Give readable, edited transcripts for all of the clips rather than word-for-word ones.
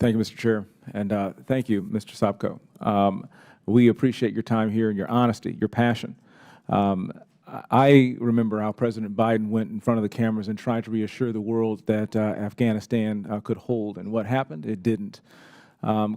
Thank you, Mr. Chair, and thank you, Mr. Sopko. We appreciate your time here and your honesty, your passion. I remember how President Biden went in front of the cameras and tried to reassure the world that Afghanistan could hold, and what happened? It didn't.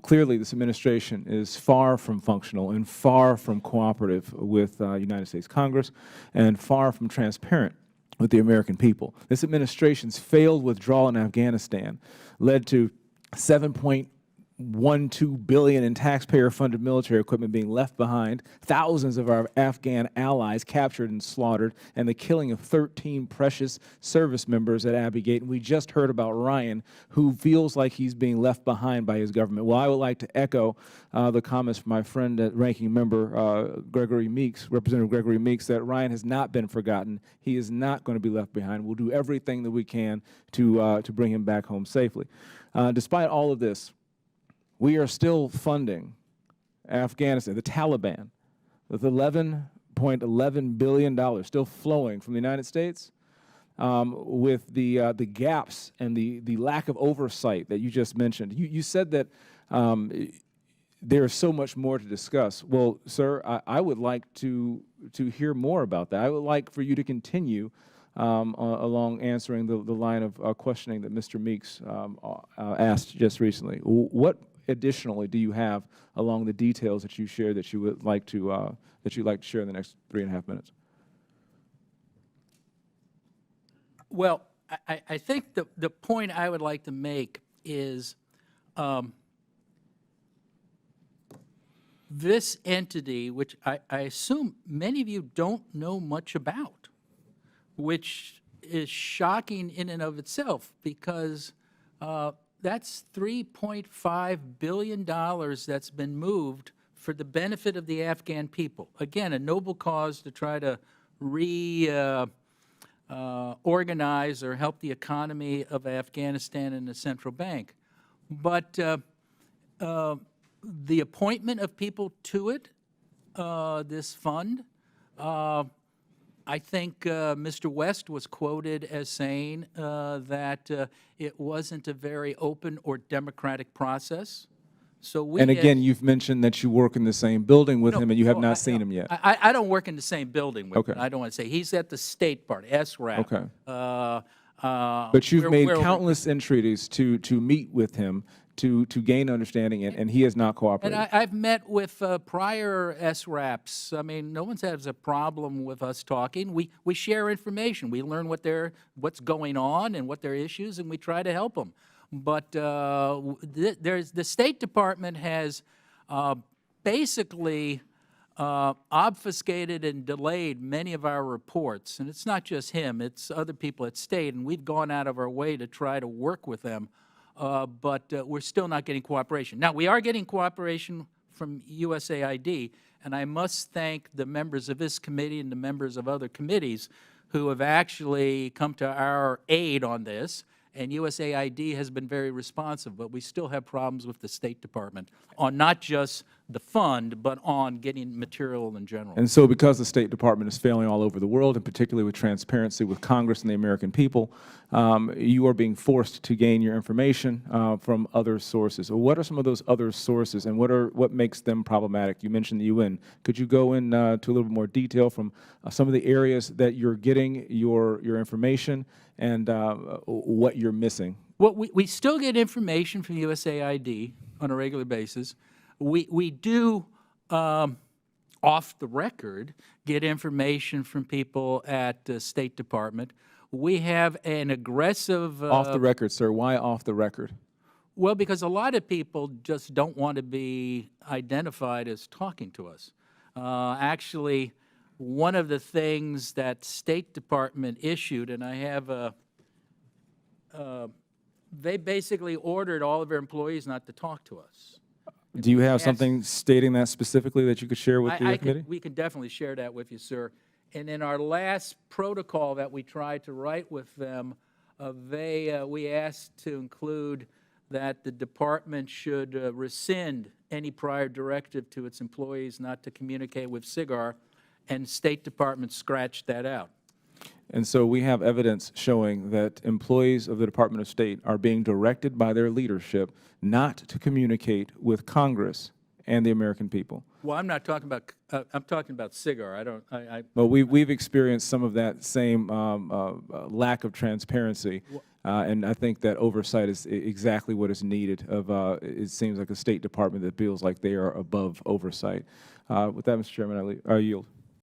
Clearly, this administration is far from functional and far from cooperative with United States Congress and far from transparent with the American people. This administration's failed withdrawal in Afghanistan led to $7.12 billion in taxpayer-funded military equipment being left behind, thousands of our Afghan allies captured and slaughtered, and the killing of 13 precious service members at Abbey Gate. And we just heard about Ryan, who feels like he's being left behind by his government. Well, I would like to echo the comments from my friend, Ranking Member Gregory Meeks, Representative Gregory Meeks, that Ryan has not been forgotten. He is not going to be left behind. We'll do everything that we can to bring him back home safely. Despite all of this, we are still funding Afghanistan, the Taliban, with $11.11 billion still flowing from the United States, with the gaps and the lack of oversight that you just mentioned. You said that there is so much more to discuss. Well, sir, I would like to hear more about that. I would like for you to continue along answering the line of questioning that Mr. Meeks asked just recently. What additionally do you have along the details that you shared that you would like to share in the next 3.5 minutes? Well, I think the point I would like to make is this entity, which I assume many of you don't know much about, which is shocking in and of itself, because that's $3.5 billion that's been moved for the benefit of the Afghan people. Again, a noble cause to try to organize or help the economy of Afghanistan and the central bank. But the appointment of people to it, this fund, I think Mr. West was quoted as saying that it wasn't a very open or democratic process. So and again, you've mentioned that you work in the same building with him, and you have not seen him yet. I don't work in the same building with him. Okay. I don't want to say. He's at the State Party, SRAP. Okay. But you've made countless entreaties to meet with him, to gain understanding, and he has not cooperated. And I've met with prior SRAPs. I mean, no one has a problem with us talking. We share information. We learn what's going on and what their issues, and we try to help them. But the State Department has basically obfuscated and delayed many of our reports. And it's not just him. It's other people at State, and we've gone out of our way to try to work with them. But we're still not getting cooperation. Now, we are getting cooperation from USAID, and I must thank the members of this committee and the members of other committees who have actually come to our aid on this, and USAID has been very responsive, but we still have problems with the State Department on not just the fund, but on getting material in general. And so because the State Department is failing all over the world, and particularly with transparency with Congress and the American people, you are being forced to gain your information from other sources. What are some of those other sources, and what makes them problematic? You mentioned the UN. Could you go into a little bit more detail from some of the areas that you're getting your information and what you're missing? Well, we still get information from USAID on a regular basis. We do, off the record, get information from people at the State Department. We have an aggressive... off the record, sir. Why off the record? Well, because a lot of people just don't want to be identified as talking to us. Actually, one of the things that State Department issued, and I have they basically ordered all of their employees not to talk to us. Do you have something stating that specifically that you could share with the committee? We can definitely share that with you, sir. And in our last protocol that we tried to write with them, we asked to include that the department should rescind any prior directive to its employees not to communicate with SIGAR, and State Department scratched that out. And so we have evidence showing that employees of the Department of State are being directed by their leadership not to communicate with Congress and the American people. Well, I'm not talking about, I'm talking about SIGAR. Well, we've experienced some of that same lack of transparency, and I think that oversight is exactly what is needed. It seems like a State Department that feels like they are above oversight. With that, Mr. Chairman, I yield.